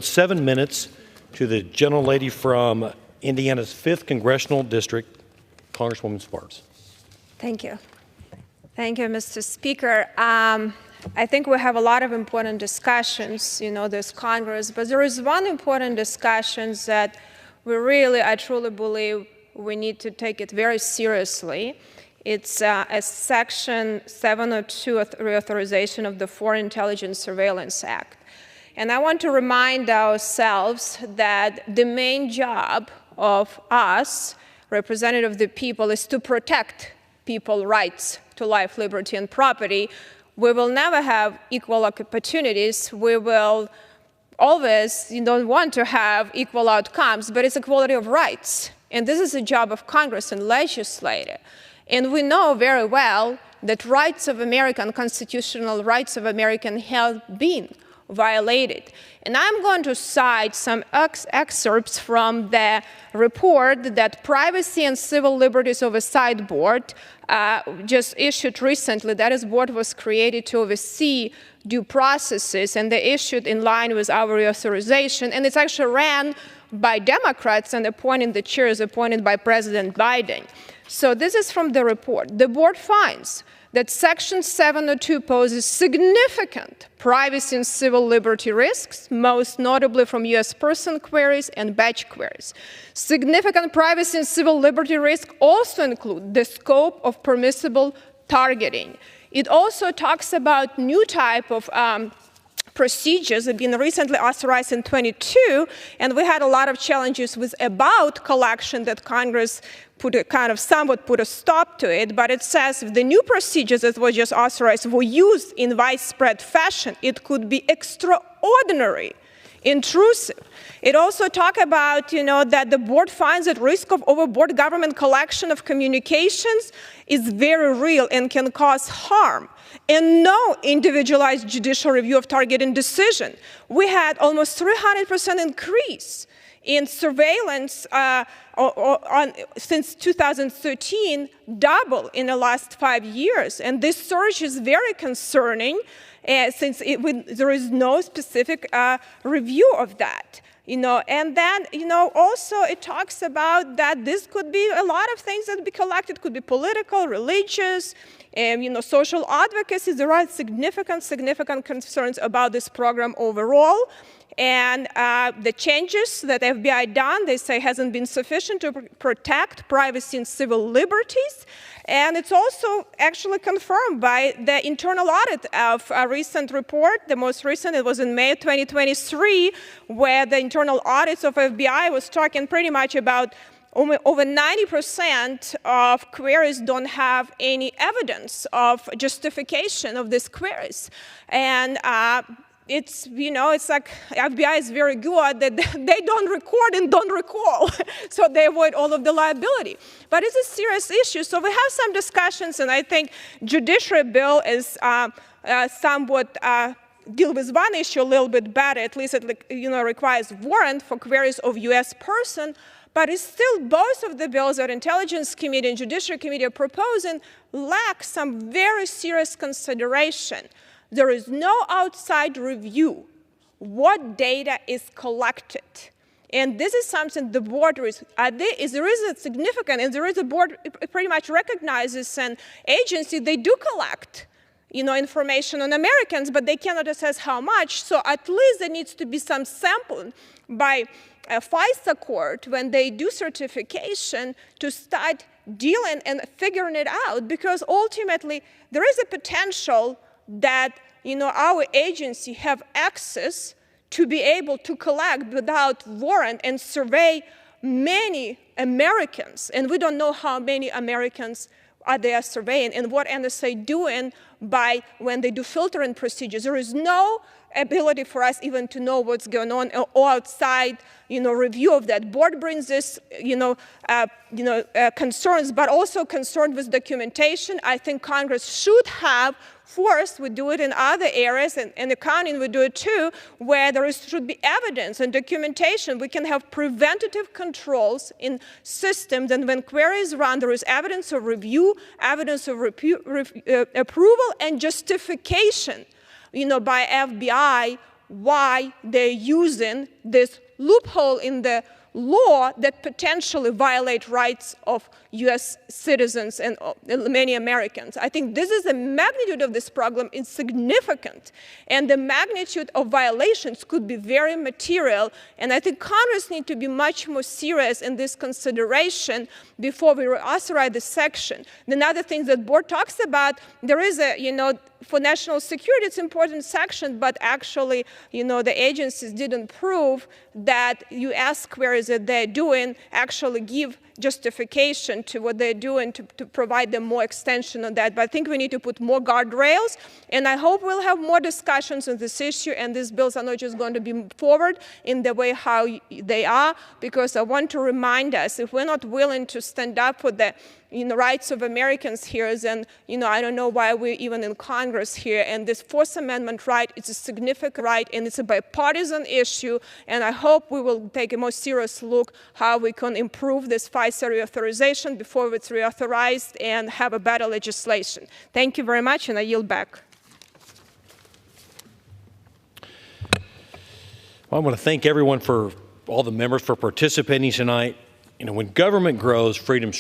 yield 7 minutes to the gentlelady from Indiana's 5th Congressional District, Congresswoman Spartz. Thank you. Thank you, Mr. Speaker. I think we have a lot of important discussions, this Congress, but there is one important discussion that I truly believe we need to take it very seriously. It's a Section 702 reauthorization of the Foreign Intelligence Surveillance Act. And I want to remind ourselves that the main job of us, representative of the people, is to protect people's rights to life, liberty, and property. We will never have equal opportunities. We will always, don't want to have equal outcomes, but it's equality of rights. And this is the job of Congress and legislature. And we know very well that rights of American, constitutional rights of Americans have been violated. And I'm going to cite some excerpts from the report that Privacy and Civil Liberties Oversight Board just issued recently. That is, board was created to oversee due processes, and they issued in line with our reauthorization. And it's actually ran by Democrats, and the chair is appointed by President Biden. So this is from the report. The board finds that Section 702 poses significant privacy and civil liberty risks, most notably from U.S. person queries and batch queries. Significant privacy and civil liberty risks also include the scope of permissible targeting. It also talks about new type of procedures have been recently authorized in 22, and we had a lot of challenges with about collection that Congress somewhat put a stop to it, but it says if the new procedures that were just authorized were used in widespread fashion, it could be extraordinary, intrusive. It also talks about, that the board finds that risk of overboard government collection of communications is very real and can cause harm, and no individualized judicial review of targeting decision. We had almost 300% increase in surveillance since 2013, double in the last 5 years. And this surge is very concerning since there is no specific review of that. And then, also it talks about that this could be a lot of things that be collected, could be political, religious, social advocacy. There are significant concerns about this program overall. And the changes that FBI done, they say, hasn't been sufficient to protect privacy and civil liberties. And it's also actually confirmed by the internal audit of a recent report. The most recent, it was in May 2023, where the internal audits of FBI was talking pretty much about over 90% of queries don't have any evidence of justification of these queries. And it's like FBI is very good that they don't record and don't recall, so they avoid all of the liability. But it's a serious issue, so we have some discussions, and I think judiciary bill is somewhat deal with one issue a little bit better. At least it requires warrant for queries of U.S. person, but it's still both of the bills that Intelligence Committee and Judiciary Committee are proposing lack some very serious consideration. There is no outside review what data is collected. And this is something the board there is a significant, and there is a board pretty much recognizes an agency, they do collect information on Americans, but they cannot assess how much. So at least there needs to be some sample by a FISA court when they do certification to start dealing and figuring it out, because ultimately there is a potential that our agency have access to be able to collect without warrant and survey many Americans, and we don't know how many Americans are they surveying and what NSA doing by when they do filtering procedures. There is no ability for us even to know what's going on or outside, review of that. Board brings this, concerns, but also concerned with documentation. I think Congress should have forced, we do it in other areas, and accounting we do it too, where there should be evidence and documentation. We can have preventative controls in systems, and when queries run, there is evidence of review, evidence of approval, and justification, by FBI why they're using this loophole in the law that potentially violate rights of U.S. citizens and many Americans. I think this is the magnitude of this problem is significant, and the magnitude of violations could be very material. And I think Congress needs to be much more serious in this consideration before we authorize this section. Another thing that board talks about, there is a, for national security, it's important section, but actually, the agencies didn't prove that U.S. queries that they're doing actually give justification to what they're doing to provide them more extension on that. But I think we need to put more guardrails, and I hope we'll have more discussions on this issue, and these bills are not just going to be forward in the way how they are, because I want to remind us, if we're not willing to stand up for the rights of Americans here, then, I don't know why we're even in Congress here. And this Fourth Amendment right is a significant right, and it's a bipartisan issue. And I hope we will take a more serious look how we can improve this FISA reauthorization before it's reauthorized and have a better legislation. Thank you very much, and I yield back. Well, I want to thank everyone all the members for participating tonight. When government grows, freedom